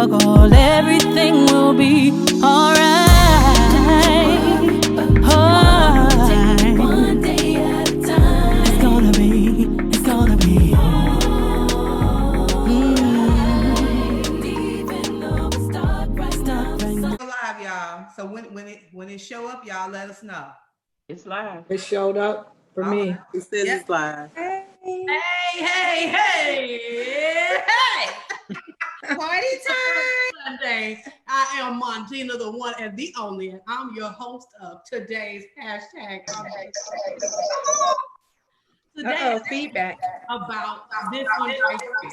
Struggle, everything will be alright. Alright. One day at a time. It's gonna be. Live, y'all. So when it show up, y'all let us know. It's live. It showed up for me. It says it's live. Hey. Party time! Sunday. I am Montina, the one and the only, and I'm your host of today's hashtag. Today's feedback about this one right here.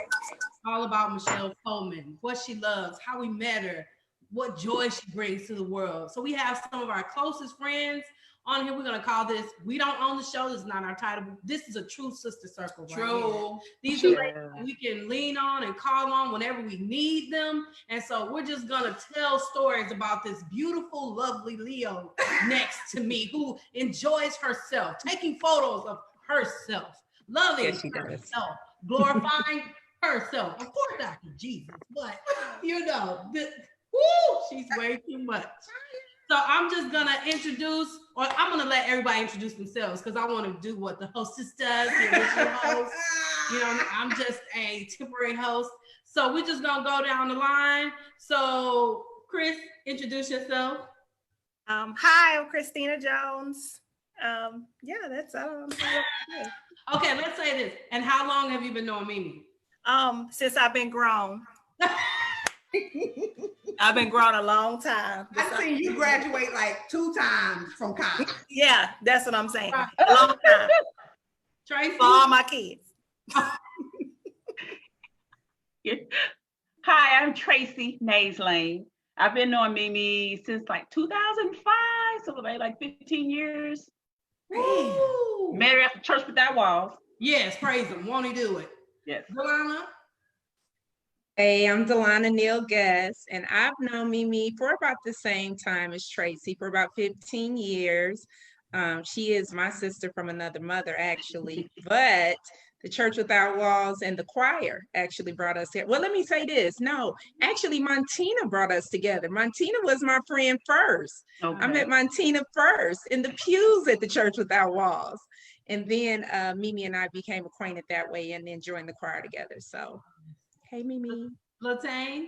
All about Michelle Coleman, what she loves, how we met her, what joy she brings to the world. So we have some of our closest friends on here. We're gonna call this, we don't own the show, this is not our title. This is a true sister circle. True. Right, these are ladies we can lean on and call on whenever we need them. And so we're just gonna tell stories about this beautiful, lovely Leo next to me who enjoys herself, taking photos of herself, loving herself, glorifying herself. Of course, Dr. Jesus, but you know, she's way too much. So I'm just gonna introduce, or I'm gonna let everybody introduce themselves because I want to do what the hostess does, the original host. You know, I'm just a temporary host. So we're just gonna go down the line. So Chris, introduce yourself. Hi, I'm Christina Jones. That's Okay, let's say this. And how long have you been knowing Mimi? Since I've been grown. I've been grown a long time. I've seen you graduate like 2 times from college. Yeah, that's what I'm saying. A long time. Tracy? For all my kids. Hi, I'm Tracy Mays Lane. I've been knowing Mimi since like 2005, so like 15 years. Ooh. Met her at the Church Without Walls. Yes, praise him. Won't he do it? Yes. Delana? Hey, I'm Delana Neal Guest, and I've known Mimi for about the same time as Tracy, for about 15 years. She is my sister from another mother, actually, but the Church Without Walls and the choir actually brought us here. Well, let me say this. No, actually, Montina brought us together. Montina was my friend first. Okay. I met Montina first in the pews at the Church Without Walls. And then Mimi and I became acquainted that way and then joined the choir together. So, hey, Mimi. Latane?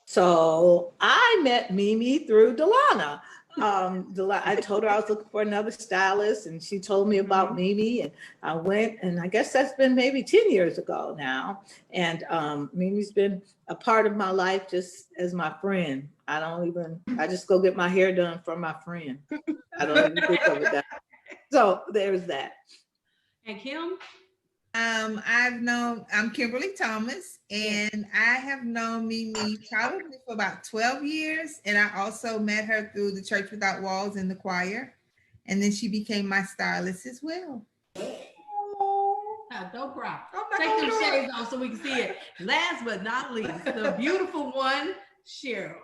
So I met Mimi through Delana. I told her I was looking for another stylist, and she told me about Mimi, and I went, and I guess that's been maybe 10 years ago now. And Mimi's been a part of my life just as my friend. I just go get my hair done for my friend. I don't even think of it that. So there's that. And Kim? I'm Kimberly Thomas, and I have known Mimi probably for about 12 years. And I also met her through the Church Without Walls in the choir. And then she became my stylist as well. Don't cry. Take them shades off so we can see it. Last but not least, the beautiful one, Cheryl.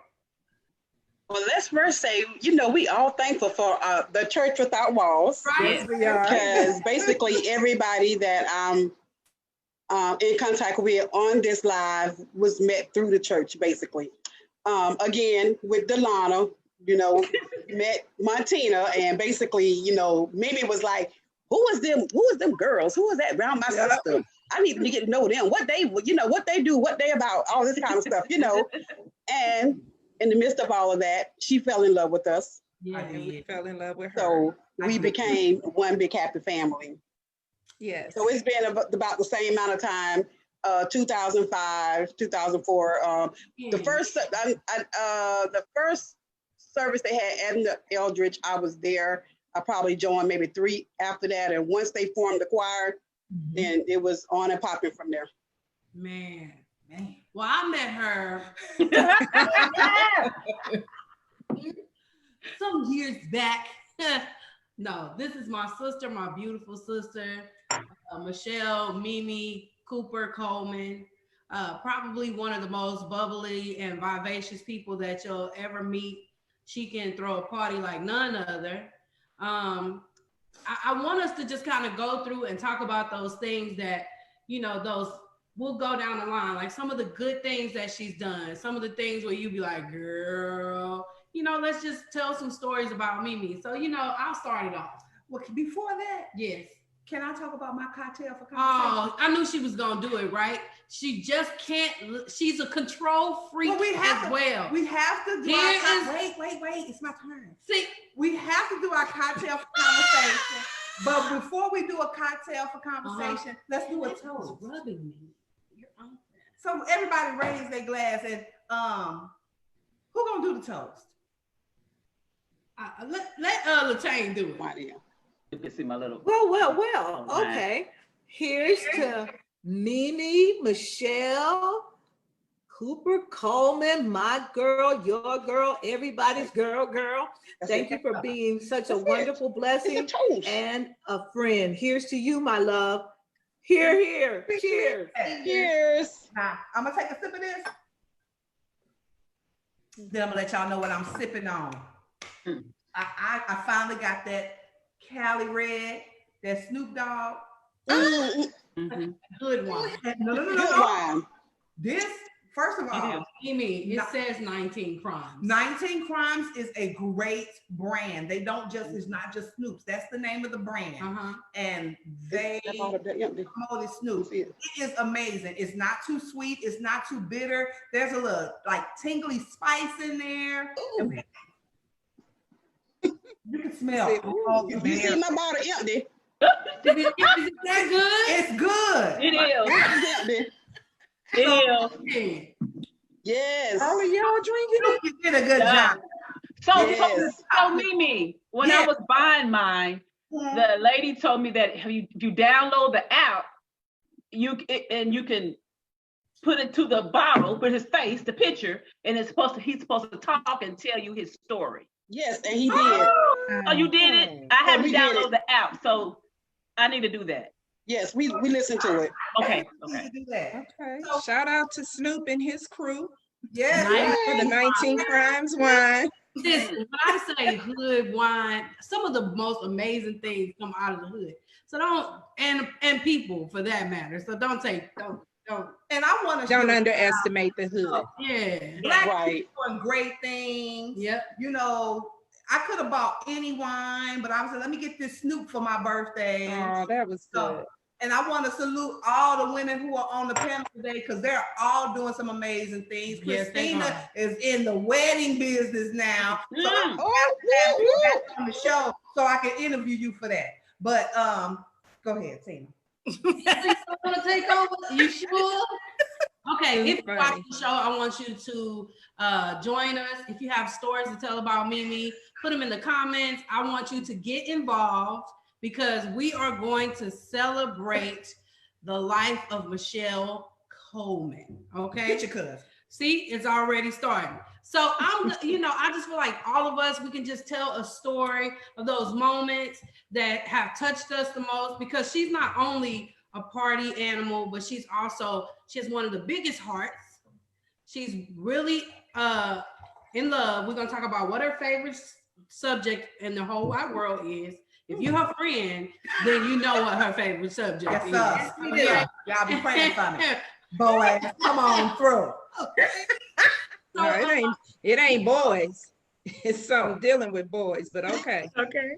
Well, let's first say, we all thankful for the Church Without Walls. Right. Yes, we are. Because basically everybody that I'm in contact with on this live was met through the church, basically. Again, with Delana, met Montina, and basically, Mimi was like, who was them girls? Who was that around my sister? I need to get to know them. What they do, what they about, all this kind of stuff, And in the midst of all of that, she fell in love with us. Yeah, and we fell in love with her. So we became one big happy family. Yes. So it's been about the same amount of time, 2005, 2004. The first service they had at the Eldridge, I was there. I probably joined maybe 3 after that. And once they formed the choir, then it was on and popping from there. Man. Well, I met her some years back. No, this is my sister, my beautiful sister, Michelle, Mimi, Cooper, Coleman. Probably one of the most bubbly and vivacious people that you'll ever meet. She can throw a party like none other. I want us to just kind of go through and talk about those things that, those we'll go down the line, like some of the good things that she's done, some of the things where you be like, girl, you know, let's just tell some stories about Mimi. So, you know, I'll start it off. Well, before that, Yes. can I talk about my cocktail for conversation? Oh, I knew she was gonna do it, right? She just can't. She's a control freak We have well. We have to do wait, it's my turn. See, we have to do our cocktail for conversation. But before we do a cocktail for conversation, let's do a toast. Rubbing me. You're on that. So everybody raise their glass and who gonna do the toast? Let Latane do it. You can see my little. Well. Okay. Here's to MemeMichelle, Cooper Coleman, my girl, your girl, everybody's girl. Thank you for being such a wonderful blessing and a friend. Here's to you, my love. Here. Cheers. Cheers. Now, I'm gonna take a sip of this. Then I'm gonna let y'all know what I'm sipping on. I finally got that Cali Red, that Snoop Dogg. Good one. No. Good wine. This, first of all, Mimi, it says 19 Crimes. 19 Crimes is a great brand. They don't just, it's not just Snoop's. That's the name of the brand. And they promoted Snoop. It is amazing. It's not too sweet. It's not too bitter. There's a little like tingly spice in there. You can smell. You see my bottle empty. Is it that good? It's good. It is. It is. Yes. All of y'all drinking it? You did a good job. So Mimi, when I was buying mine, the lady told me that if you download the app, you can put it to the bottle with his face, the picture, and he's supposed to talk and tell you his story. Yes, and he did. Oh, you did it? I had to download the app, so I need to do that. Yes, we listened to it. Okay. Do that. Okay. Shout out to Snoop and his crew. Yes. For the 19 Crimes wine. Listen, when I say hood wine, some of the most amazing things come out of the hood. So don't, and people for that matter. So don't. And I want to Don't underestimate the hood. Yeah. Black Right. people doing great things. Yep. You know, I could have bought any wine, but I was like, let me get this Snoop for my birthday. Oh, that was good. And I want to salute all the women who are on the panel today because they're all doing some amazing things. Yes, they Christina is in the wedding business now. So I'm on the show so I can interview you for that. But go ahead, Tina. You want to take over? You sure? Okay, if you watch the show, I want you to join us. If you have stories to tell about Mimi, put them in the comments. I want you to get involved because we are going to celebrate the life of Michelle Coleman. Okay. Get your cousin. See, it's already starting. So I just feel like all of us, we can just tell a story of those moments that have touched us the most because she's not only a party animal, but she has one of the biggest hearts. She's really in love. We're gonna talk about what her favorite subject in the whole wide world is. If you're her friend, then you know what her favorite subject is. Yes, we do. Y'all be praying for me. Boy, come on through. No, it ain't boys. It's something dealing with boys, but okay. Okay.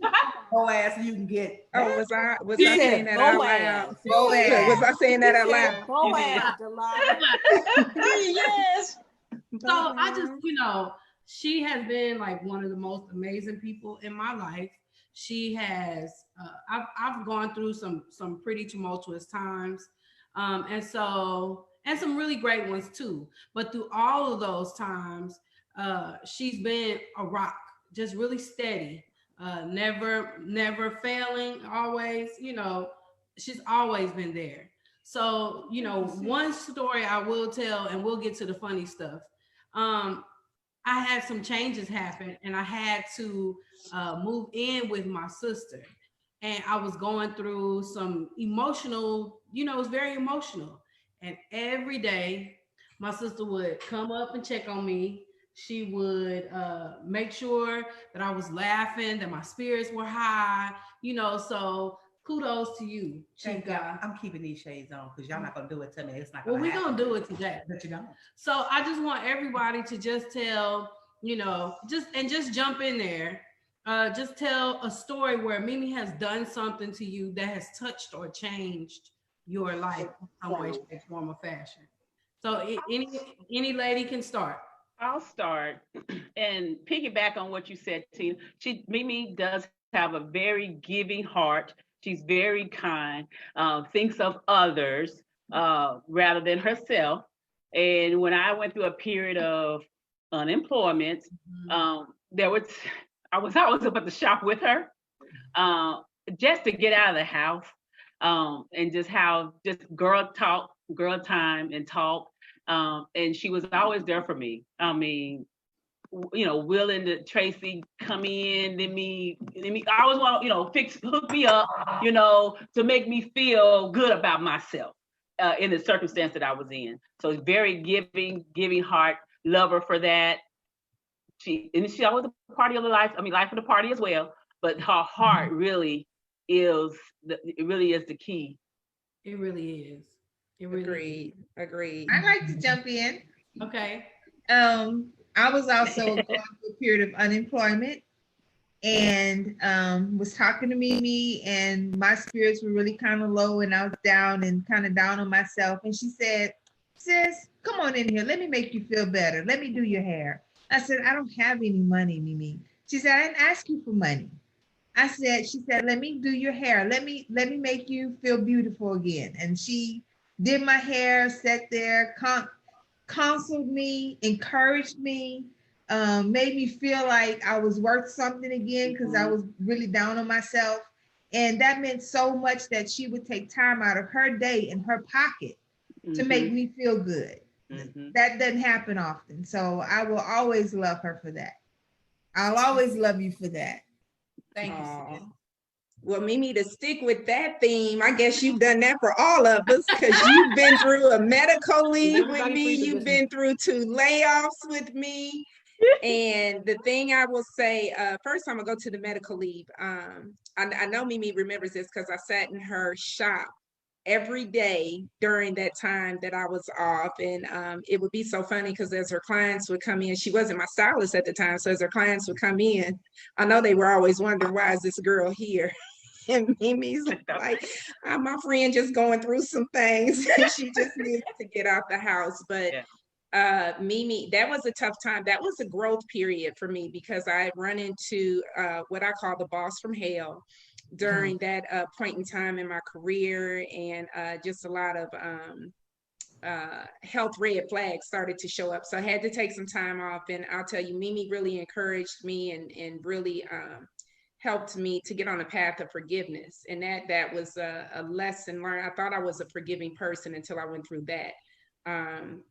Boy, you can get. Oh, was I saying that out loud? Was I saying that out loud? Yes. So I just, she has been like one of the most amazing people in my life. She has, I've gone through some pretty tumultuous times. And some really great ones too. But through all of those times, she's been a rock, just really steady, never failing, always, she's always been there. So, one story I will tell, and we'll get to the funny stuff. I had some changes happen and I had to move in with my sister. And I was going through some emotional, it was very emotional. And every day my sister would come up and check on me. She would make sure that I was laughing, that my spirits were high, so kudos to you, Chief Thank y'all. Guy. I'm keeping these shades on because y'all not gonna do it to me. It's not Well, gonna we're happen. gonna do it today. But you don't. So I just want everybody to just tell, just jump in there. Just tell a story where Mimi has done something to you that has touched or changed your life in some way, shape, form, or fashion. So any lady can start. I'll start and piggyback on what you said, Tina. Mimi does have a very giving heart. She's very kind, thinks of others rather than herself. And when I went through a period of unemployment, I was about to shop with her just to get out of the house and just have just girl time and talk. And she was always there for me. I mean, willing to Tracy come in, let me I always want, hook me up, to make me feel good about myself in the circumstance that I was in. So it's very giving heart, love her for that. She always a party of the life. I mean, life of the party as well. But her heart really is the key. It really is. It really Agreed. I like to jump in. Okay. I was also going through a period of unemployment and was talking to Mimi, and my spirits were really kind of low and I was down and kind of down on myself. And she said, sis, come on in here. Let me make you feel better. Let me do your hair. I said, I don't have any money, Mimi. She said, I didn't ask you for money. She said, let me do your hair. Let me make you feel beautiful again. And she did my hair, sat there, counseled me, encouraged me, made me feel like I was worth something again because I was really down on myself. And that meant so much that she would take time out of her day in her pocket to make me feel good. That doesn't happen often. So I will always love her for that. I'll always love you for that. Thank you, sis. Well, Mimi, to stick with that theme, I guess you've done that for all of us because you've been through a medical leave with me. You've been through 2 layoffs with me. And the thing I will say, first I'm gonna go to the medical leave. I know Mimi remembers this because I sat in her shop every day during that time that I was off. And it would be so funny because as her clients would come in, she wasn't my stylist at the time. So as her clients would come in, I know they were always wondering, why is this girl here? And Mimi's like, my friend just going through some things. She just needs to get out the house. But Mimi, that was a tough time. That was a growth period for me because I run into what I call the boss from hell during that point in time in my career, and just a lot of health red flags started to show up. So I had to take some time off, and I'll tell you, Mimi really encouraged me and really helped me to get on a path of forgiveness. And that was a lesson learned. I thought I was a forgiving person until I went through that.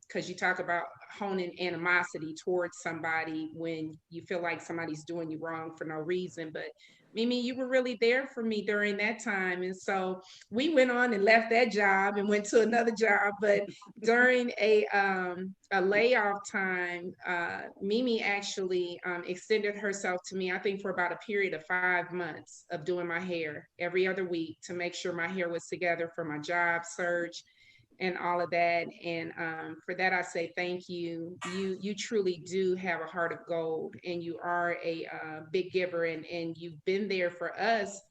Because you talk about honing animosity towards somebody when you feel like somebody's doing you wrong for no reason. But Mimi, you were really there for me during that time. And so we went on and left that job and went to another job. But during a layoff time, Mimi actually extended herself to me, I think for about a period of 5 months of doing my hair every other week to make sure my hair was together for my job search and all of that. And for that, I say thank you. You truly do have a heart of gold, and you are a big giver, and you've been there for us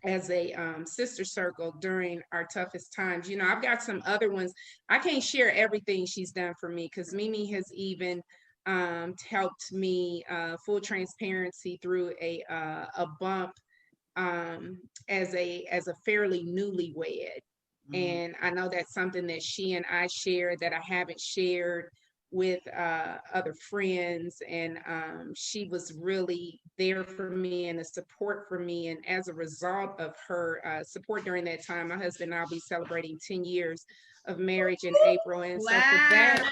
as a sister circle during our toughest times. I've got some other ones. I can't share everything she's done for me because Mimi has even helped me, full transparency, through a bump as a fairly newlywed. And I know that's something that she and I share that I haven't shared with other friends. And she was really there for me and a support for me. And as a result of her support during that time, my husband and I'll be celebrating 10 years of marriage in April. And so for that,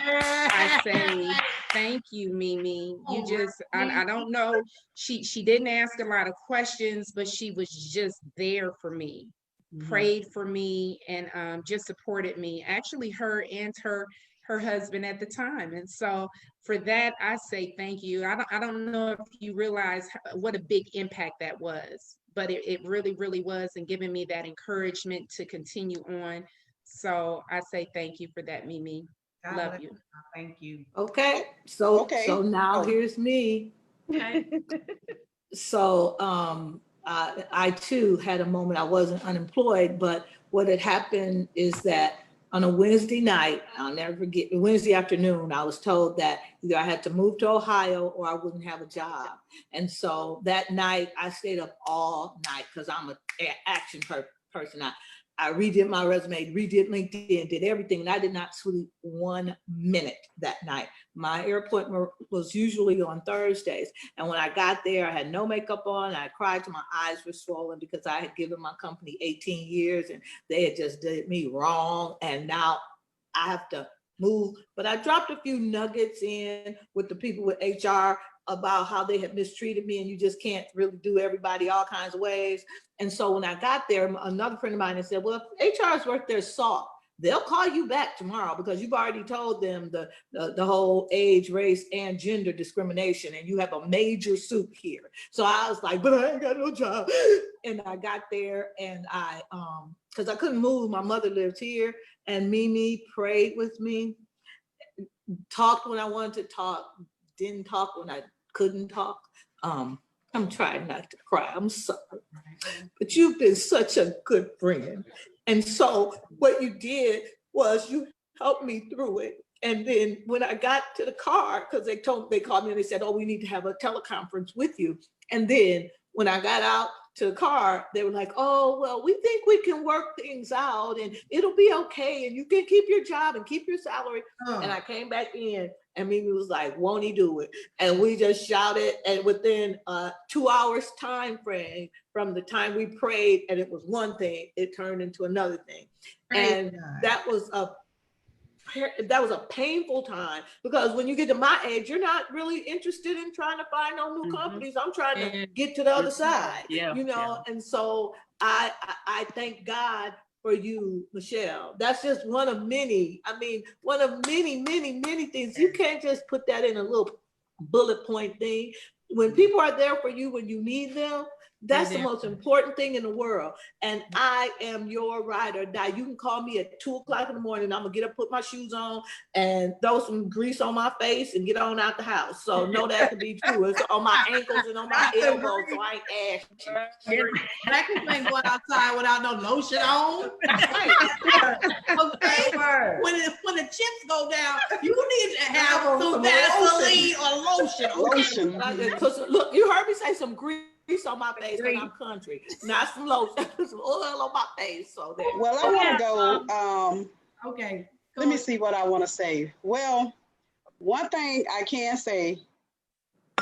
I say thank you, Mimi. You just, I don't know, she didn't ask a lot of questions, but she was just there for me. Prayed for me and just supported me, actually her and her husband at the time. And so for that, I say thank you. I don't know if you realize what a big impact that was but it really, really was, and giving me that encouragement to continue on. So I say thank you for that, Mimi. God Love bless you. Thank you. Okay, so Okay. now Oh. here's me. Okay. So I too had a moment. I wasn't unemployed, but what had happened is that on a Wednesday night, I'll never forget, Wednesday afternoon, I was told that either I had to move to Ohio or I wouldn't have a job. And so that night I stayed up all night because I'm an action person. I redid my resume, redid LinkedIn, did everything, and I did not sleep 1 minute that night. My airport was usually on Thursdays. And when I got there, I had no makeup on. I cried till my eyes were swollen because I had given my company 18 years and they had just did me wrong. And now I have to move. But I dropped a few nuggets in with the people with HR about how they had mistreated me, and you just can't really do everybody all kinds of ways. And so when I got there, another friend of mine had said, well, if HR is worth their salt, they'll call you back tomorrow because you've already told them the whole age, race, and gender discrimination, and you have a major suit here. So I was like, but I ain't got no job. And I got there, and I, because I couldn't move, my mother lived here, and Mimi prayed with me, talked when I wanted to talk, didn't talk when I couldn't talk. I'm trying not to cry, I'm sorry. But you've been such a good friend. And so what you did was you helped me through it. And then when I got to the car, because they called me and they said, oh, we need to have a teleconference with you. And then when I got out to the car, they were like, oh, well, we think we can work things out and it'll be okay. And you can keep your job and keep your salary. And I came back in and Mimi was like, won't he do it? And we just shouted, and within 2 hours time frame from the time we prayed, and it was one thing, it turned into another thing. And that was a painful time, because when you get to my age, you're not really interested in trying to find no new companies. I'm trying to get to the other side, you know? And so I thank God for you, Michelle. That's just one of many. I mean, one of many, many, many things. You can't just put that in a little bullet point thing. When people are there for you when you need them, that's the most important thing in the world. And I am your ride or die. You can call me at 2 o'clock in the morning. I'm gonna get up, put my shoes on, and throw some grease on my face and get on out the house. So know that to be true. It's on my ankles and on my elbows, so I ain't ashy. Black people ain't going outside without no lotion on. Okay. When the chips go down, you need to have some Vaseline or lotion. Lotion. Look, you heard me say some grease on my face when I'm country, not some lotion, some oil on my face. So there. Well, I want to go. Okay. Let me see what I want to say. Well, one thing I can say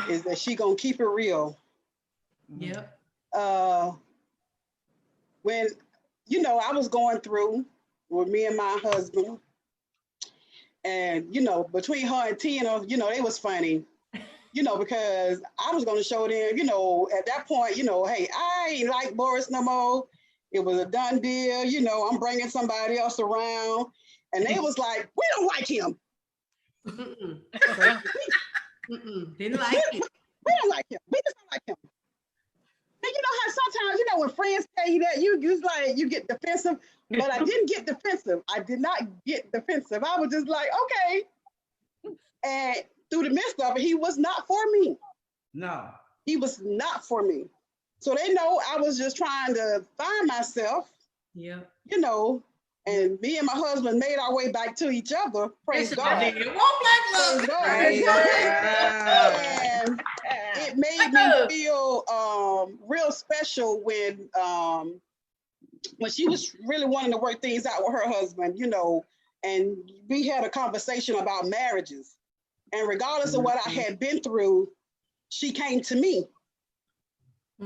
is that she gonna keep it real. Yep. When I was going through with me and my husband, and between her and Tina, they was funny. Because I was going to show them, at that point, hey, I ain't like Boris no more. It was a done deal. I'm bringing somebody else around. And they was like, we don't like him. Didn't like him. We don't like him. We just don't like him. And you know how sometimes, when friends tell you that, you get defensive. But I didn't get defensive. I did not get defensive. I was just like, okay. And through the midst of it, he was not for me. No. He was not for me. So they know I was just trying to find myself. Yeah. And me and my husband made our way back to each other. Praise God. Praise God. Praise God. And it made me feel real special when she was really wanting to work things out with her husband, and we had a conversation about marriages. And regardless of what I had been through, she came to me.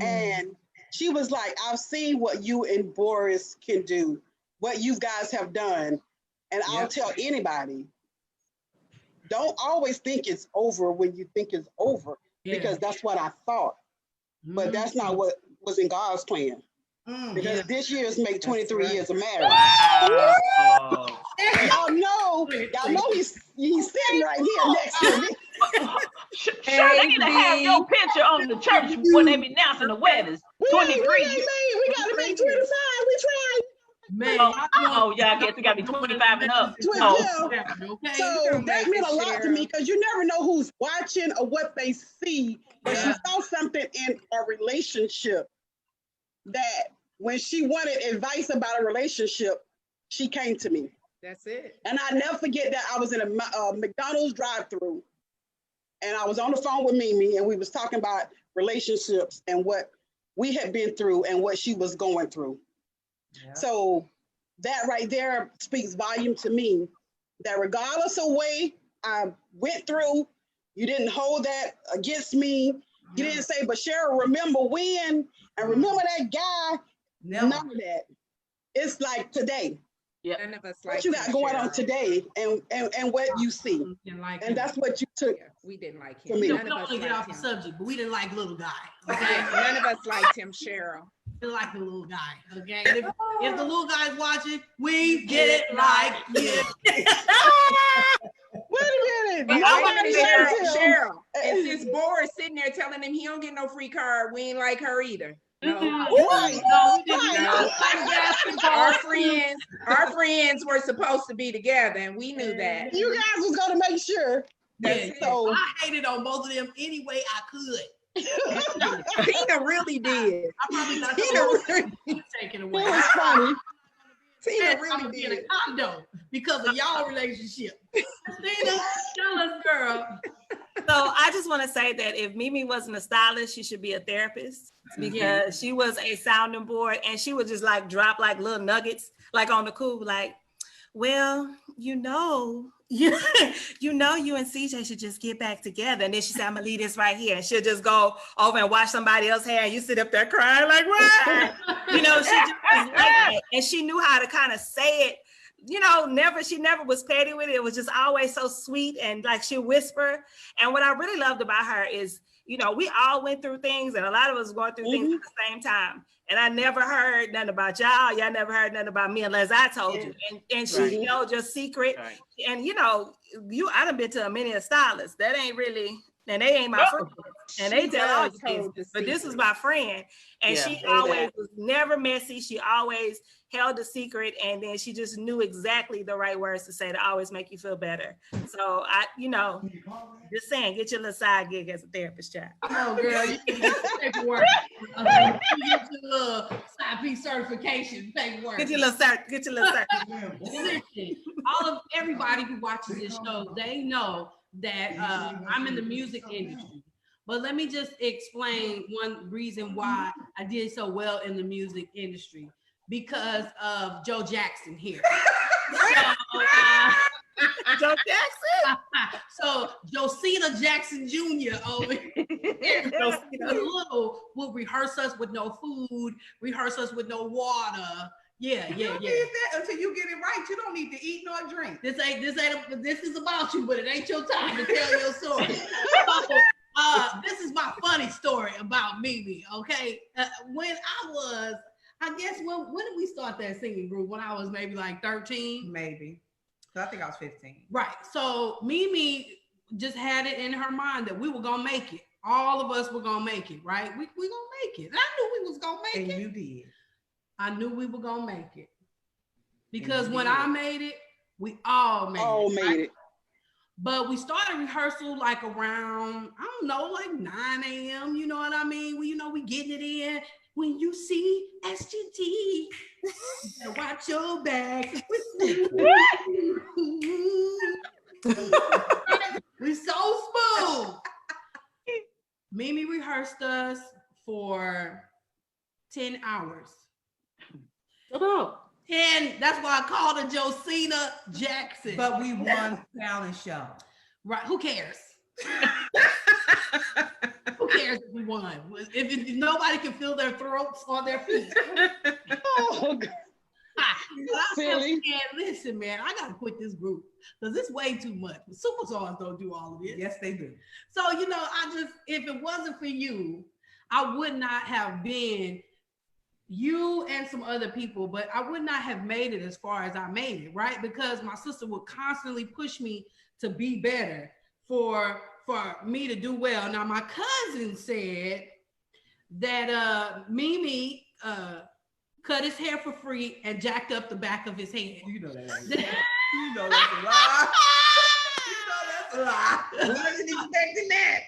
And she was like, I've seen what you and Boris can do, what you guys have done. And I'll tell anybody, don't always think it's over when you think it's over, because that's what I thought. But that's not what was in God's plan. Because this year's make 23 years of marriage. Wow. Y'all know he's sitting right here next to me. Sure, they need to have your picture on the church when they be announcing the weddings. 23. We gotta make 25. We tried. Man, Yeah, I guess we gotta be 25 and up. So that meant a lot to me because you never know who's watching or what they see. But she saw something in a relationship that when she wanted advice about a relationship, she came to me. That's it. And I never forget that I was in a McDonald's drive-through and I was on the phone with Mimi and we was talking about relationships and what we had been through and what she was going through. Yeah. So that right there speaks volume to me that regardless of way I went through, you didn't hold that against me. You didn't say, but Cheryl, remember when and remember that guy. None of that. It's like today. Yeah. None of us what you got going on today and what you see. And that's what you took. We didn't like him. We don't want to get off the subject, but we didn't like little guy. Okay. None of us liked him, Cheryl. We like the little guy. Okay. And if the little guy's watching, we get it like you. Wait a minute. Cheryl. And since Boris is sitting there telling him he don't get no free card, we ain't like her either. No. Our friends were supposed to be together, and we knew that. You guys was gonna make sure. So I hated on both of them any way I could. Tina really did. I probably thought Tina really taken away. It was funny. Tina really did. In a condo because of y'all relationship. Tina, tell us, girl. So I just want to say that if Mimi wasn't a stylist, she should be a therapist because she was a sounding board and she would just like drop like little nuggets like on the cool, like, well, you know, you and CJ should just get back together. And then she said, I'm gonna leave this right here. And she'll just go over and wash somebody else's hair and you sit up there crying like, what? You know, she just was like that. And she knew how to kind of say it. You know, she never was petty with it. It was just always so sweet and like she'll whisper. And what I really loved about her is, you know, we all went through things and a lot of us going through things at the same time. And I never heard nothing about y'all. Y'all never heard nothing about me unless I told you. And she, you know, just secret. Right. And, you know, I done been to many a stylist. That ain't really, and they ain't my friend. And they tell all you this, but this is my friend. And she always was never messy. She always held the secret. And then she just knew exactly the right words to say to always make you feel better. So you know, just saying, get your little side gig as a therapist, child. Oh, girl, you can get some paperwork. You get your little side piece certification paperwork. Get your little cert. Listen, everybody who watches this show, they know that I'm in the music industry. But let me just explain one reason why I did so well in the music industry. Because of Joe Jackson here. Joe Jackson? So Josina Jackson Jr. over here. Will rehearse us with no food, rehearse us with no water. Yeah. You don't need that until you get it right. You don't need to eat nor drink. This is about you, but it ain't your time to tell your story. This is my funny story about Mimi, okay? When I guess when did we start that singing group? When I was maybe like 13? Maybe. So I think I was 15. Right. So Mimi just had it in her mind that we were gonna make it. All of us were gonna make it, right? We gonna make it. And I knew we was gonna make it. And you did. I knew we were gonna make it. Because when I made it, we all made it. But we started rehearsal like around, I don't know, like 9 a.m. You know what I mean? We getting it in. When you see SGT, watch your back. We so smooth. Mimi rehearsed us for 10 hours. 10, that's why I called her Josina Jackson. But we won talent show. Right, who cares? Who cares if we won? If nobody can feel their throats on their feet. Oh, God. Silly. Listen, man, I gotta quit this group because it's way too much. Superstars don't do all of this. Yes, they do. So, if it wasn't for you, I would not have been you and some other people, but I would not have made it as far as I made it, right? Because my sister would constantly push me to be better, for me to do well. Now, my cousin said, that Meme cut his hair for free and jacked up the back of his head. You know that. You know that's a lie. You know that's a lie. Wasn't expecting that.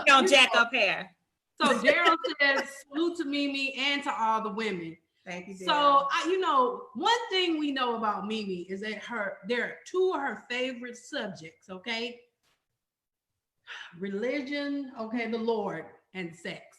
Don't jack up hair. So Daryl says salute to Meme and to all the women. Thank you, Daryl. So one thing we know about Meme is that there are two of her favorite subjects, okay? Religion, okay, the Lord, and sex.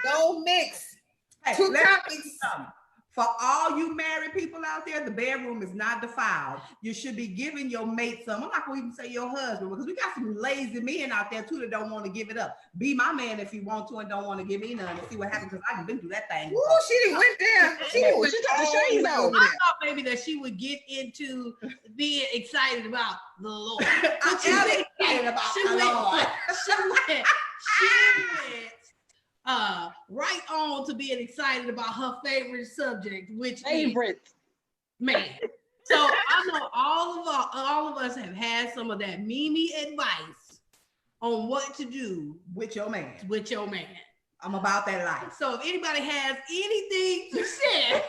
Don't mix. Hey, Two let me tell you topics. something. For all you married people out there, the bedroom is not defiled. You should be giving your mate some. I'm not gonna even say your husband, because we got some lazy men out there too that don't want to give it up. Be my man if you want to and don't want to give me none and see what happens, because I've been through that thing. Ooh, she done went there. She Ooh, went she got the all shades the way on. over I there. thought maybe that she would get into being excited about the Lord. I'm excited about She the went, Lord. she went right on to being excited about her favorite subject, which Favorite. is man. So I know all of us have had some of that Meme advice on what to do With your man. with your man. I'm about that life. So if anybody has anything to share,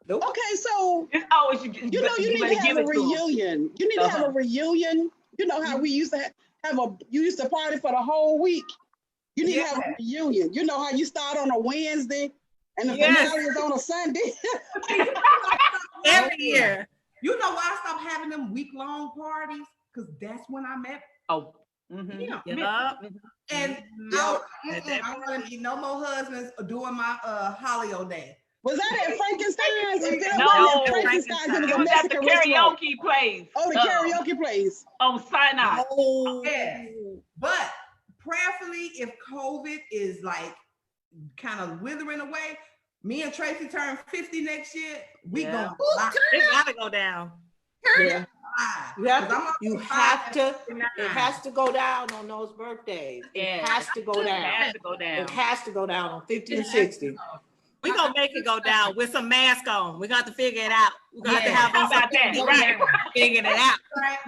Okay, so It's always you you know you need to have a reunion. You need to have a reunion. You know how we used to you used to party for the whole week. You need to have a reunion. You know how you start on a Wednesday and the finale is on a Sunday. Every year. You know why I stopped having them week-long parties? Because that's when I met. Oh. Mm-hmm. Yeah. Yup. And I don't want to be no more husbands doing my holiday. Was that at Frankenstein's? If that No, wasn't at Frankenstein's, it was It a was at the Mexican restaurant. karaoke place. Oh, the karaoke place. On Sinai. Oh. Yes. But prayerfully, if COVID is like kind of withering away, me and Tracy turn 50 next year, we Yeah. going It gotta go down. Yeah. You have to, it has to. to go down on those birthdays. It Yeah. has to go It down. has to go down. It has to go down on 50 and 60. We're gonna make it go down with some mask on. We're gonna have to figure it out. We're gonna have to have How on some about that? Right. figuring it out.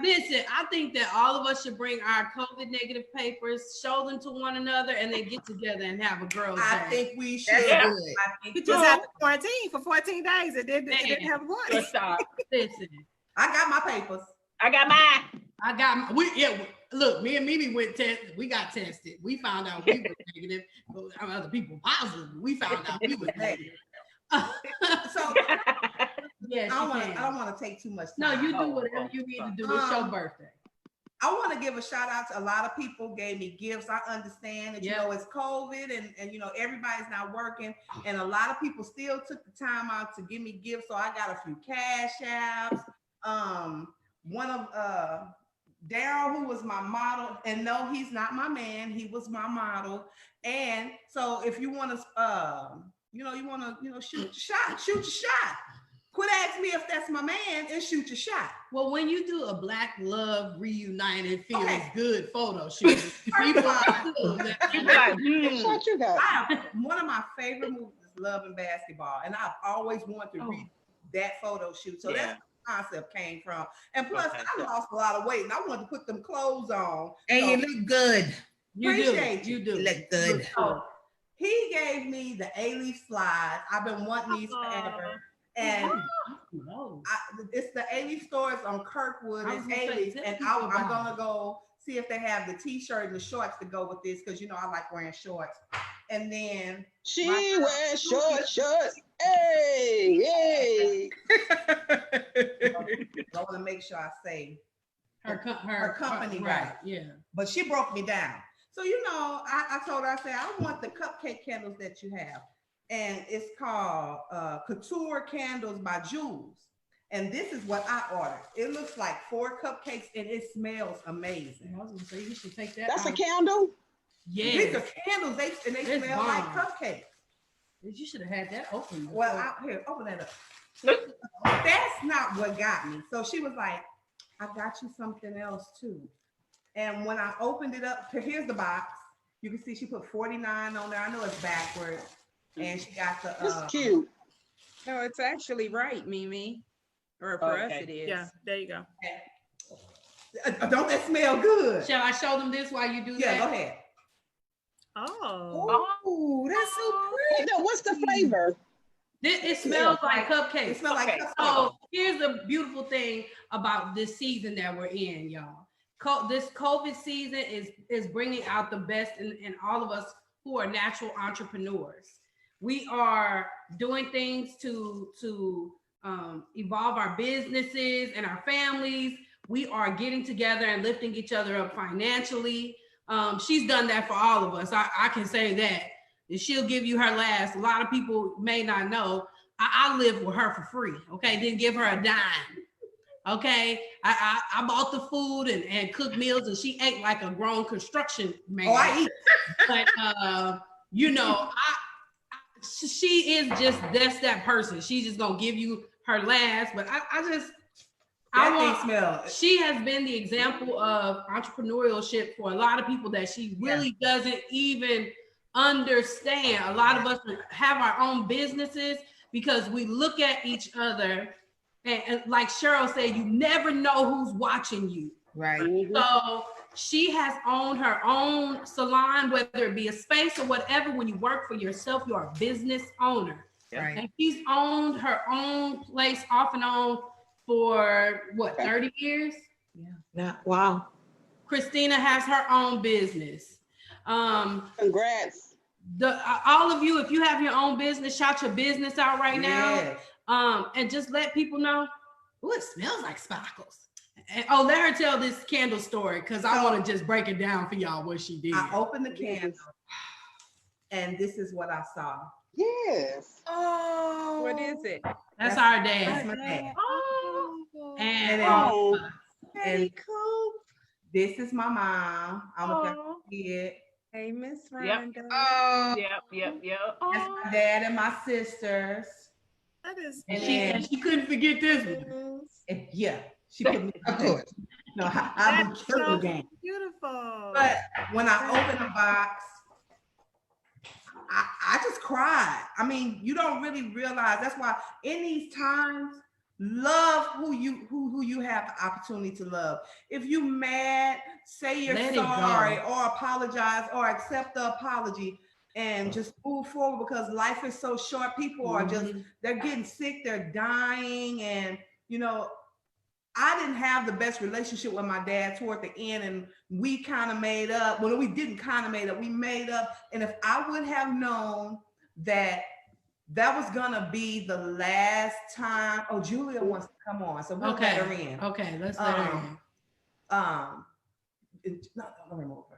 listen, I think that all of us should bring our COVID negative papers, show them to one another, and then get together and have a girls' I day. think we should. That's Yeah. good. I think We just have to quarantine for 14 days. It didn't have a Good party. start. Listen, I got my papers. I got mine. look, me and Mimi went tested. We got tested. We found out we were negative, but other people positive. We found out we were negative. So Yes, I you can. don't want to take too much time. No, you do whatever you need to do. It's your birthday. I want to give a shout out to a lot of people gave me gifts. I understand that, you know, it's COVID and you know, everybody's not working. And a lot of people still took the time out to give me gifts. So I got a few cash apps. One of Daryl, who was my model, and no, he's not my man. He was my model. And so if you want to, shoot your shot. Quit asking me if that's my man and shoot your shot. Well, when you do a Black Love Reunited Feels Good photo shoot, people are Shot you got. One of my favorite movies is Love and Basketball, and I've always wanted to read that photo shoot. So that's where the concept came from. And plus, I lost a lot of weight, and I wanted to put them clothes on. And so you look good. You do. You look good. So he gave me the A-Leaf slide. I've been wanting these forever. And it's the A-Leaf stores on Kirkwood and A-Leaf. And I'm gonna go see if they have the t-shirt and the shorts to go with this, because you know I like wearing shorts. And then she wears shorts. Hey. I want to make sure I say her company right. Yeah. But she broke me down. So, you know, I told her, I said, I want the cupcake candles that you have. And it's called Couture Candles by Jules. And this is what I ordered. It looks like 4 cupcakes and it smells amazing. I was gonna say you should take that. That's a candle? Yeah. These are candles. They smell like cupcakes. You should have had that open. Well, here, open that up. That's not what got me. So she was like, I got you something else too. And when I opened it up, here's the box. You can see she put 49 on there. I know it's backwards. And she got the It's cute. No, it's actually right, Mimi. Or for us it is. Yeah, there you go. Don't that smell good? Shall I show them this while you do Yeah, that? go ahead. Oh. Oh, that's so pretty. What's the flavor? It smells like cupcakes. It smells like Okay. cupcakes. So here's the beautiful thing about this season that we're in, y'all. This COVID season is bringing out the best in all of us who are natural entrepreneurs. We are doing things to evolve our businesses and our families. We are getting together and lifting each other up financially. She's done that for all of us. I can say that. She'll give you her last. A lot of people may not know. I lived with her for free. Okay, didn't give her a dime. Okay, I bought the food and cooked meals, and she ate like a grown construction man. Oh, I eat. But you know, she is just that's that person. She's just gonna give you her last. But she has been the example of entrepreneurship for a lot of people that she really doesn't even understand. A lot of us have our own businesses because we look at each other and like Cheryl said, you never know who's watching you. Right. So she has owned her own salon, whether it be a space or whatever. When you work for yourself, you're a business owner. Right. And she's owned her own place off and on for what, 30 years? Yeah. Wow. Christina has her own business. Congrats. All of you, if you have your own business, shout your business out right now. And just let people know. Oh, it smells like sparkles. And, let her tell this candle story because I want to just break it down for y'all what she did. I opened the candle, and this is what I saw. Yes. Oh, What is it? That's our That's dad. my dad. Oh, And And this is my mom. I'm a kid. Hey, Miss Yep. Rhonda. oh, Yep. That's my dad and my sisters. That is and she couldn't forget this one. And she put me of course. No, I've been killing the game. beautiful. But when I opened the box, I just cried. I mean, you don't really realize. That's why in these times, love who you have the opportunity to love. If you mad, say you're sorry or apologize or accept the apology and just move forward because life is so short. People are they're getting sick, they're dying. And, you know, I didn't have the best relationship with my dad toward the end, and we kind of made up. Well, we didn't kind of made up, we made up. And if I would have known that was gonna be the last time. Oh, Julia wants to come on, so we'll let her in. Okay, let's let her in. No, remove her.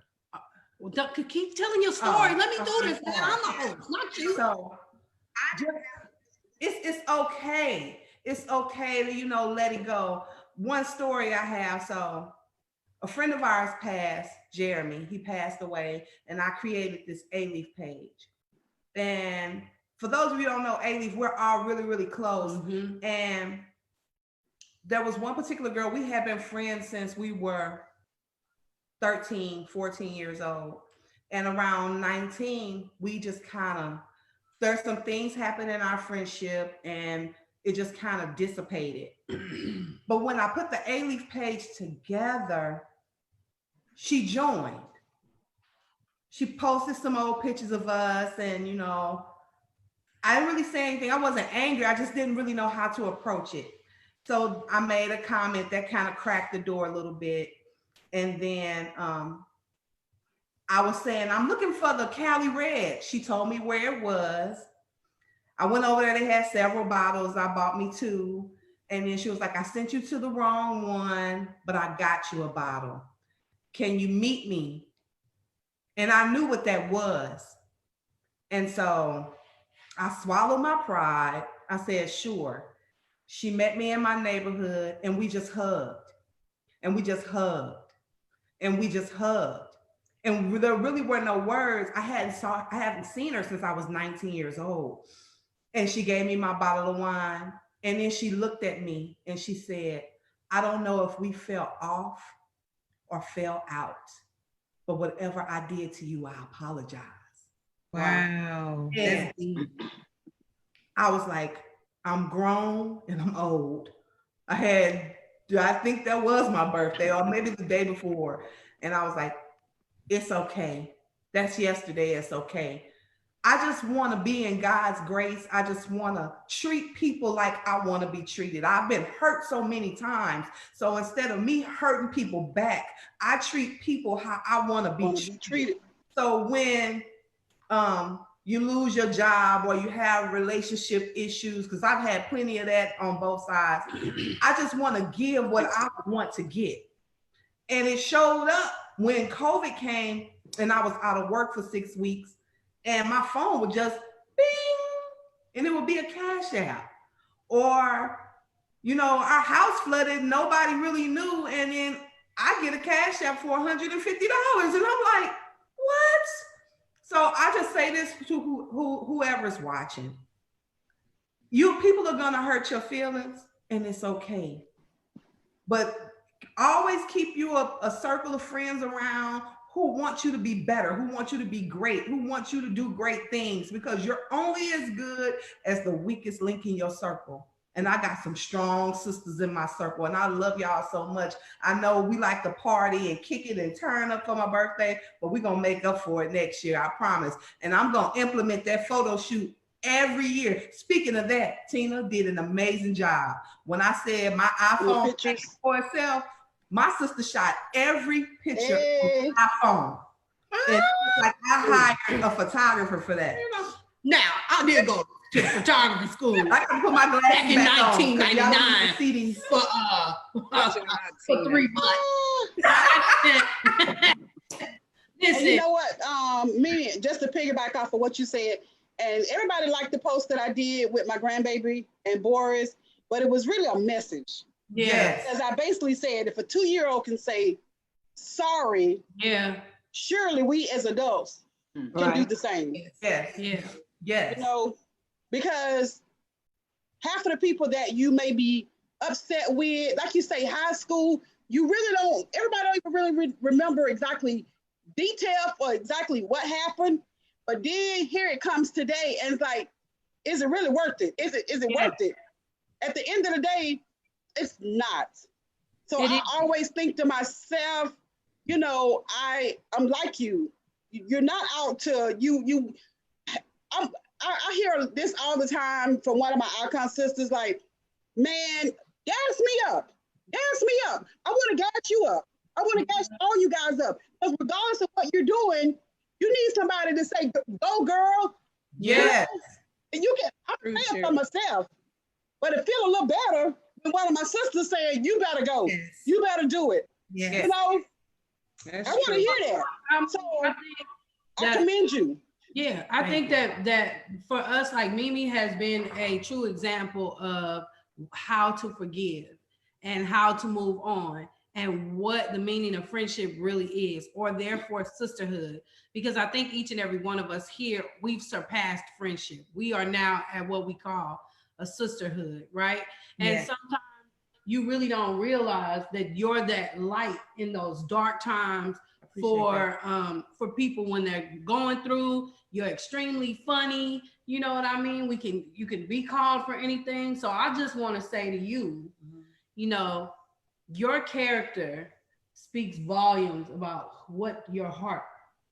Well, keep telling your story. Let me do this. I'm the host, not you. So it's okay. It's okay to, you know, let it go. One story I have, so a friend of ours passed, Jeremy, he passed away, and I created this A-Leaf page. And for those of you who don't know A-Leaf, we're all really, really close. And there was one particular girl, we had been friends since we were 13, 14 years old. And around 19, we just kind of, there's some things happened in our friendship and it just kind of dissipated. But when I put the A-Leaf page together, she joined. She posted some old pictures of us and, you know, I didn't really say anything. I wasn't angry. I just didn't really know how to approach it. So I made a comment that kind of cracked the door a little bit. And then I was saying, I'm looking for the Cali Red. She told me where it was. I went over there. They had several bottles. I bought me 2. And then she was like, I sent you to the wrong one, but I got you a bottle. Can you meet me? And I knew what that was. And so I swallowed my pride. I said, sure. She met me in my neighborhood and we just hugged. And we just hugged. And we just hugged. And there really were no words. I haven't seen her since I was 19 years old. And she gave me my bottle of wine. And then she looked at me and she said, I don't know if we fell off or fell out, but whatever I did to you, I apologize. wow. And I was like, I'm grown and I'm old. I had I think that was my birthday or maybe the day before. And I was like, it's okay. That's yesterday. It's okay. I just want to be in God's grace. I just want to treat people like I want to be treated. I've been hurt so many times. So instead of me hurting people back, I treat people how I want to be treated. So when you lose your job or you have relationship issues, because I've had plenty of that on both sides, I just want to give what I want to get. And it showed up when COVID came and I was out of work for 6 weeks. And my phone would just bing, and it would be a cash app. Or, you know, our house flooded, nobody really knew. And then I get a cash app for $150. And I'm like, what? So I just say this to whoever's watching. People are gonna hurt your feelings, and it's okay. But always keep you a circle of friends around who want you to be better, who want you to be great, who want you to do great things, because you're only as good as the weakest link in your circle. And I got some strong sisters in my circle, and I love y'all so much. I know we like to party and kick it and turn up for my birthday, but we're gonna make up for it next year, I promise. And I'm gonna implement that photo shoot every year. Speaking of that, Tina did an amazing job. When I said my iPhone pays for itself, my sister shot every picture on my iPhone. And like I hired a photographer for that. Now, I did go to photography school. I can put my glasses back in back 1999 for 3 months. And you know what? Just to piggyback off of what you said, and everybody liked the post that I did with my grandbaby and Boris, but it was really a message. Yes. Because I basically said, if a 2-year-old can say sorry, surely we as adults can do the same. Yes. You know, because half of the people that you may be upset with, like you say, high school, everybody don't even really remember exactly detail for exactly what happened. But then here it comes today, and it's like, is it really worth it? Is it worth it? At the end of the day, it's not. So I always think to myself, you know, I'm like you. You're not out to I hear this all the time from one of my icon sisters, like, man, gas me up. I want to gas you up. I want to gas all you guys up. Because regardless of what you're doing, you need somebody to say, go girl. Yes. And I'm saying for myself, but it feel a little better when one of my sisters saying, you better go. Yes. You better do it. Yes. You know, I want to hear that. So I commend you. Yeah, I think that for us, like Mimi has been a true example of how to forgive and how to move on and what the meaning of friendship really is, or therefore sisterhood. Because I think each and every one of us here, we've surpassed friendship. We are now at what we call a sisterhood, right? And sometimes you really don't realize that you're that light in those dark times for people when they're going through. You're extremely funny, you know what I mean? You can be called for anything. So I just want to say to you, you know, your character speaks volumes about what your heart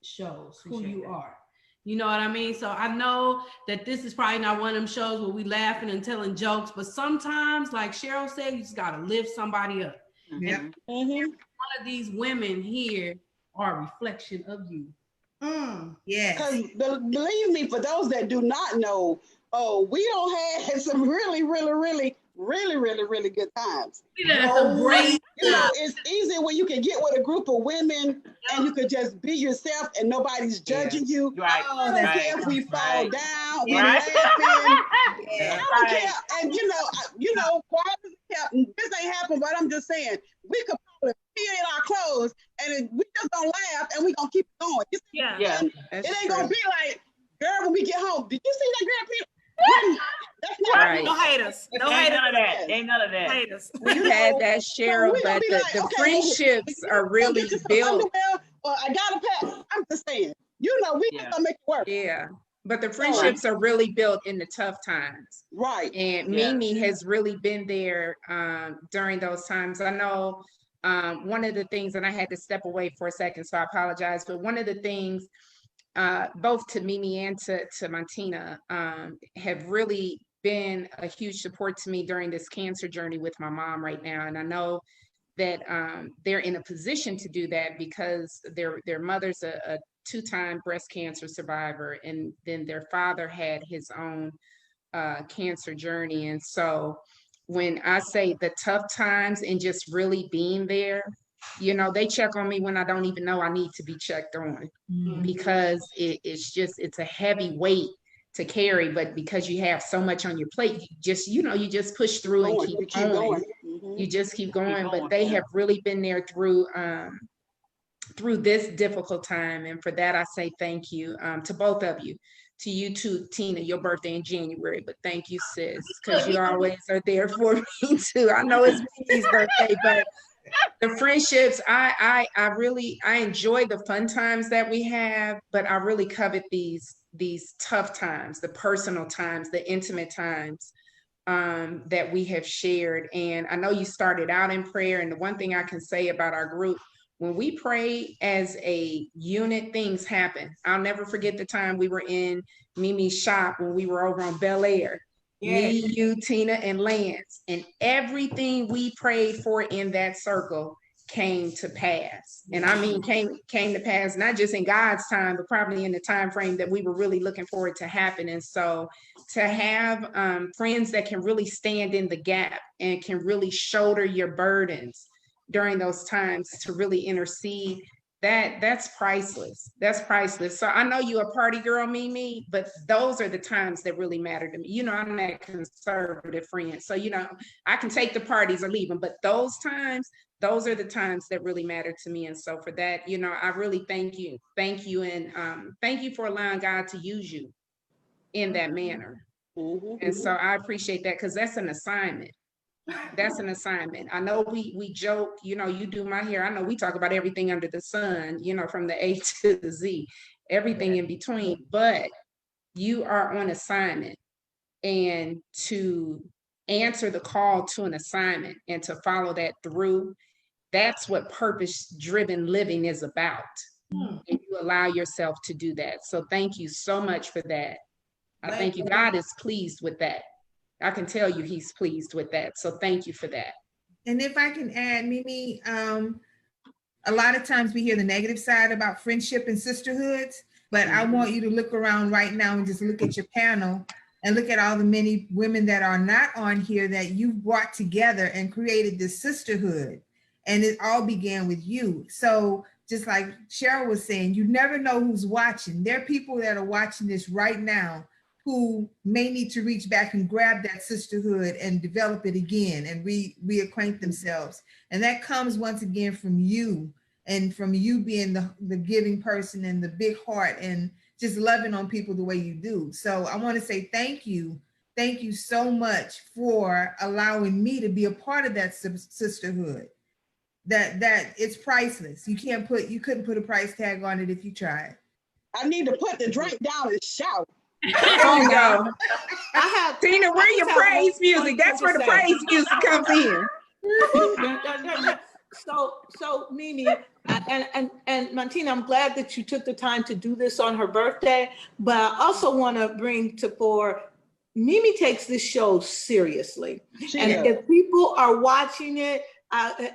shows, who you are. You know what I mean? So I know that this is probably not one of them shows where we laughing and telling jokes, but sometimes, like Cheryl said, you just got to lift somebody up. And one of these women here are a reflection of you. Yes. Because believe me, for those that do not know, we don't have some really good times. You know, it's easy when you can get with a group of women and you can just be yourself and nobody's judging you. Right. If we fall down, we're laughing. I don't care. And you know, this ain't happened, but I'm just saying, we could probably pee in our clothes and we just gonna laugh and we gonna keep going. You see, it ain't gonna be like, girl, when we get home, did you see that girl pee? That's not right. No haters. No haters. None of that. Ain't none of that. Haters. You had that, Cheryl, but the friendships are really built. Well, I got a pat. I'm just saying, you know, we just gonna make it work. Yeah. But the friendships are really built in the tough times. Right. And Mimi has really been there during those times. I know one of the things, and I had to step away for a second, so I apologize, but one of the things, both to Mimi and to Martina, have really been a huge support to me during this cancer journey with my mom right now. And I know that they're in a position to do that because their mother's a two-time breast cancer survivor, and then their father had his own cancer journey. And so when I say the tough times and just really being there, you know, they check on me when I don't even know I need to be checked on, because it's a heavy weight to carry, but because you have so much on your plate, you just push through and keep going. You just keep going. But they have really been there through this difficult time. And for that, I say thank you to both of you. To you too, Tina, your birthday in January, but thank you, sis, because you always are there for me too. I know it's Mickey's birthday, but the friendships, I really enjoy the fun times that we have, but I really covet these tough times, the personal times, the intimate times that we have shared. And I know you started out in prayer, and the one thing I can say about our group, when we pray as a unit, things happen. I'll never forget the time we were in Mimi's shop when we were over on Bel Air. Me, you, Tina, and Lance, and everything we prayed for in that circle came to pass. And I mean came to pass, not just in God's time, but probably in the time frame that we were really looking for it to happen. And so to have friends that can really stand in the gap and can really shoulder your burdens during those times to really intercede, that's priceless. That's priceless. So I know you're a party girl, Mimi, but those are the times that really matter to me. You know, I'm that conservative friend. So, you know, I can take the parties or leave them, but those times, those are the times that really matter to me. And so for that, you know, I really thank you. Thank you. And thank you for allowing God to use you in that manner. And so I appreciate that, because that's an assignment. That's an assignment. I know we joke, you know, you do my hair. I know we talk about everything under the sun, you know, from the A to the Z, everything in between, but you are on assignment, and to answer the call to an assignment and to follow that through, that's what purpose-driven living is about. And you allow yourself to do that. So thank you so much for that. I thank you. God is pleased with that. I can tell you he's pleased with that. So thank you for that. And if I can add, Mimi, a lot of times we hear the negative side about friendship and sisterhoods, but I want you to look around right now and just look at your panel and look at all the many women that are not on here that you brought together and created this sisterhood. And it all began with you. So just like Cheryl was saying, you never know who's watching. There are people that are watching this right now who may need to reach back and grab that sisterhood and develop it again and reacquaint themselves. And that comes once again from you, and from you being the giving person and the big heart and just loving on people the way you do. So I want to say thank you. Thank you so much for allowing me to be a part of that sisterhood. That it's priceless. You couldn't put a price tag on it if you tried. I need to put the drink down and shout. Oh no. Tina, where your praise music? That's where the praise music comes in. So Mimi and Martina, I'm glad that you took the time to do this on her birthday, but I also want to bring to fore, Mimi takes this show seriously. And if people are watching it,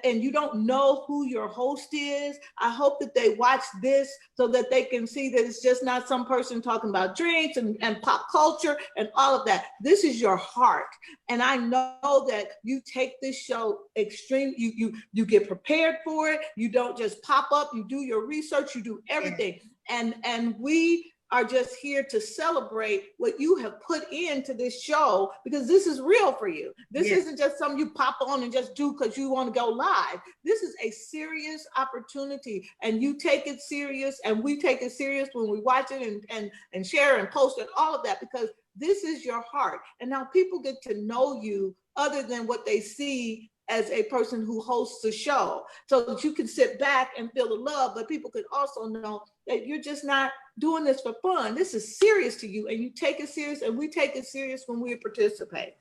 and you don't know who your host is, I hope that they watch this so that they can see that it's just not some person talking about drinks and pop culture and all of that. This is your heart. And I know that you take this show extreme, you get prepared for it. You don't just pop up, you do your research, you do everything. And we are just here to celebrate what you have put into this show, because this is real for you. This isn't just something you pop on and just do because you want to go live. This is a serious opportunity, and you take it serious, and we take it serious when we watch it and share and post and all of that, because this is your heart. And now people get to know you other than what they see as a person who hosts a show, so that you can sit back and feel the love, but people could also know that you're just not doing this for fun. This is serious to you, and you take it serious, and we take it serious when we participate.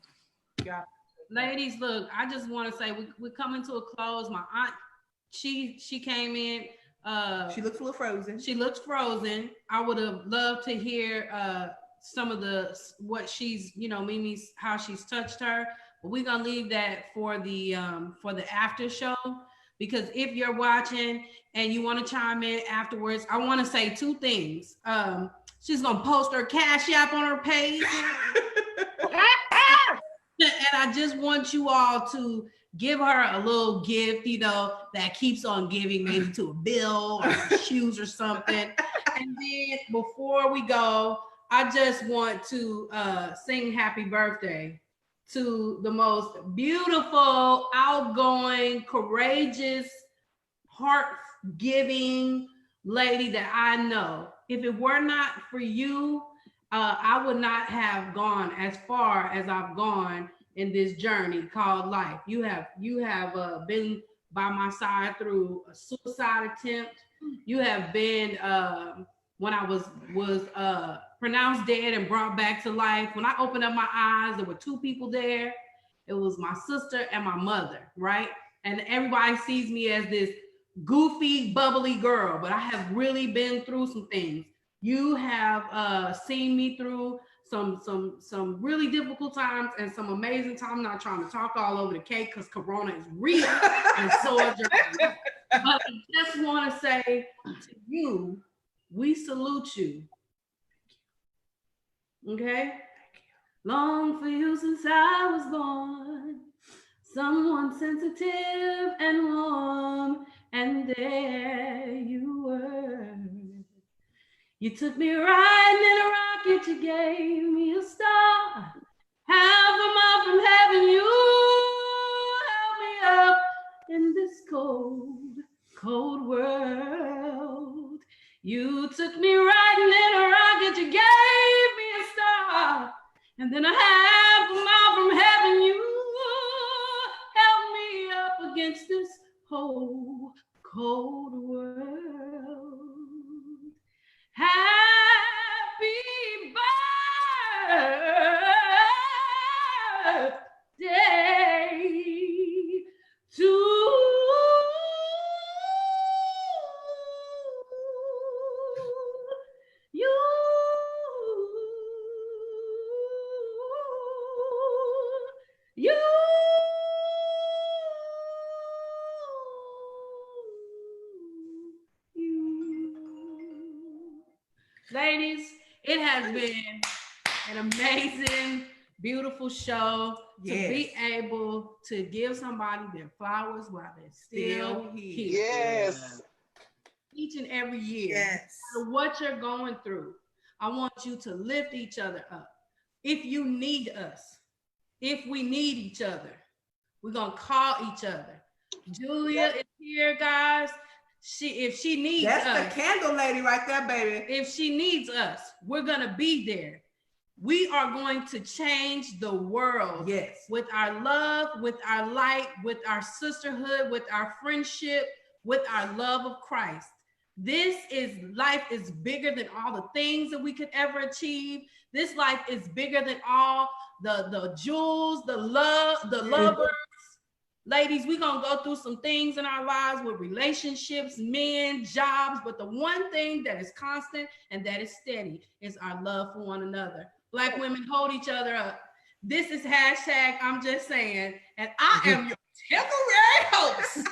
Yeah. Ladies, look, I just want to say we're coming to a close. My aunt, she came in. She looks a little frozen. She looks frozen. I would have loved to hear some of what she's, Mimi's, how she's touched her. But we're gonna leave that for the after show, because if you're watching and you want to chime in afterwards, I want to say two things. She's gonna post her Cash App on her page. And I just want you all to give her a little gift, that keeps on giving, maybe to a bill or some shoes or something. And then before we go, I just want to sing happy birthday to the most beautiful, outgoing, courageous, heart-giving lady that I know. If it were not for you, I would not have gone as far as I've gone in this journey called life. You have been by my side through a suicide attempt. You have been when I was pronounced dead and brought back to life. When I opened up my eyes, there were two people there. It was my sister and my mother, right? And everybody sees me as this goofy, bubbly girl, but I have really been through some things. You have seen me through some really difficult times and some amazing times. I'm not trying to talk all over the cake because Corona is real and so is your life. But I just want to say to you, we salute you. Okay? Long for you since I was born, someone sensitive and warm, and there you were. You took me riding in a rocket, you gave me a star. Half a mile from heaven, you held me up in this cold, cold world. You took me riding in a rocket, you gave me a star. And then a half a mile from heaven, you held me up against this whole cold world. Happy birthday to you. Ladies, it has been an amazing, beautiful show. Yes. To be able to give somebody their flowers while they're still here. Yes. Each and every year. Yes. No matter what you're going through, I want you to lift each other up. If you need us, if we need each other, we're going to call each other. Julia is here, guys. If she needs us. That's the candle lady right there, baby. If she needs us, we're going to be there. We are going to change the world. Yes. With our love, with our light, with our sisterhood, with our friendship, with our love of Christ. Life is bigger than all the things that we could ever achieve. This life is bigger than all the jewels, the love, the lovers. Ladies, we're going to go through some things in our lives with relationships, men, jobs, but the one thing that is constant and that is steady is our love for one another. Black women, hold each other up. This is hashtag I'm Just Saying, and I am your temporary host.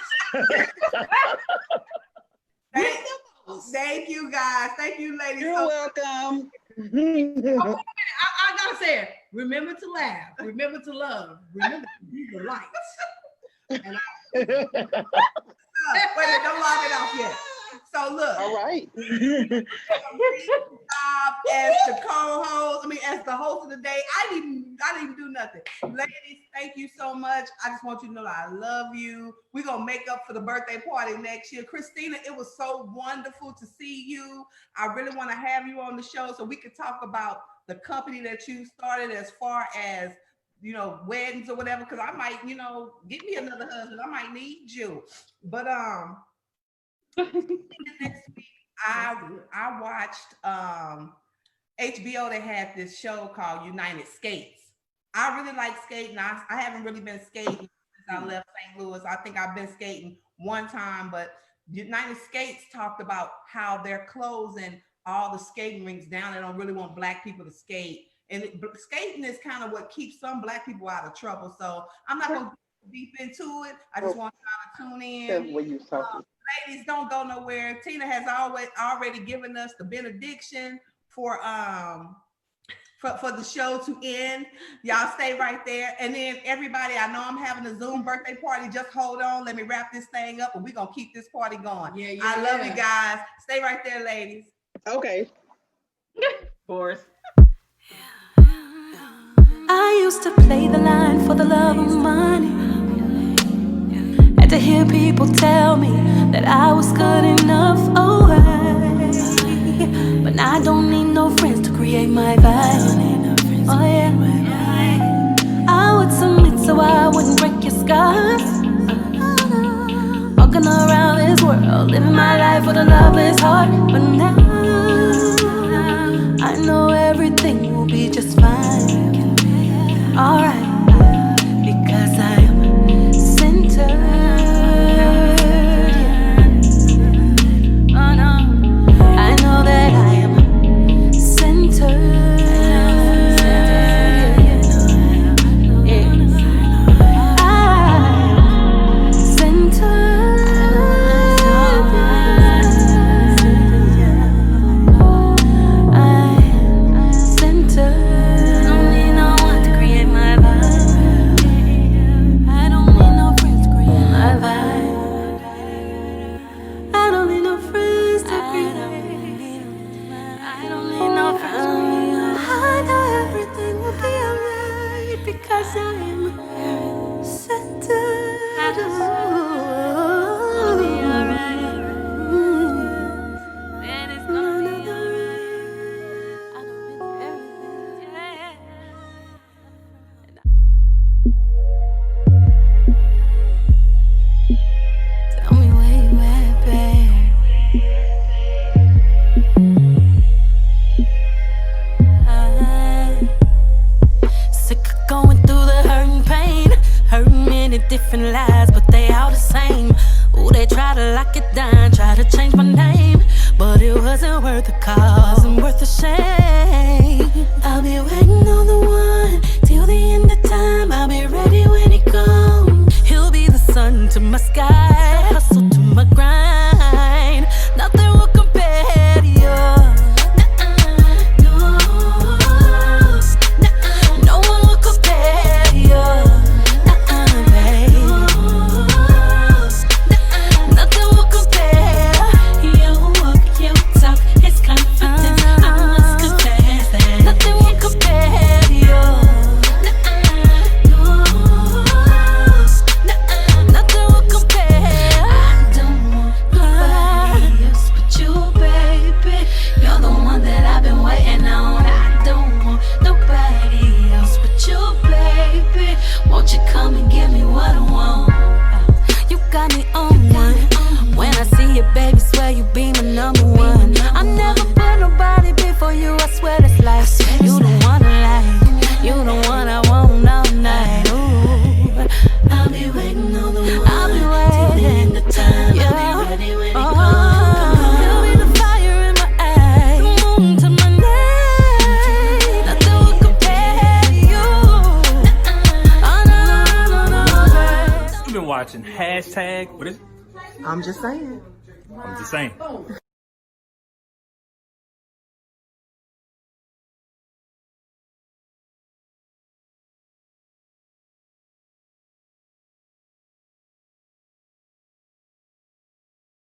Thank you, guys. Thank you, ladies. You're welcome. I gotta say it. Remember to laugh. Remember to love. Remember to be the light. And wait, don't log it off yet. So look. All right. As the co-host, as the host of the day, I didn't do nothing. Ladies, thank you so much. I just want you to know that I love you. We're gonna make up for the birthday party next year. Christina, it was so wonderful to see you. I really want to have you on the show so we could talk about the company that you started as far as weddings or whatever, because I might, get me another husband. I might need you. But next week I watched HBO. They had this show called United Skates. I really like skating. I haven't really been skating since I left St. Louis. I think I've been skating one time, but United Skates talked about how they're closing all the skating rinks down. They don't really want Black people to skate. And skating is kind of what keeps some Black people out of trouble. So I'm not going to get deep into it. I just want y'all to tune in. Ladies, don't go nowhere. Tina has already given us the benediction for the show to end. Y'all stay right there. And then everybody, I know I'm having a Zoom birthday party. Just hold on. Let me wrap this thing up and we're going to keep this party going. I love you guys. Stay right there, ladies. Okay. Boris. I used to play the line for the love of money. Had to hear people tell me that I was good enough. Oh, but now I don't need no friends to create my vibe. Oh yeah, I would submit so I wouldn't break your scars. Walking around this world, living my life with a loveless heart. But now I know everything will be just fine. Alright, because I am centered. Oh no, I know that I am centered. Different lies, but they all the same. Ooh, they try to lock it down, try to change my name, but it wasn't worth the cost, wasn't worth the shame. I'll be waiting on the one till the end of time. I'll be ready when he comes. He'll be the sun to my sky, the hustle to my grind. Nothing will compare to you. No one will compare to you. Watching hashtag, what is it? I'm just saying. I'm just saying.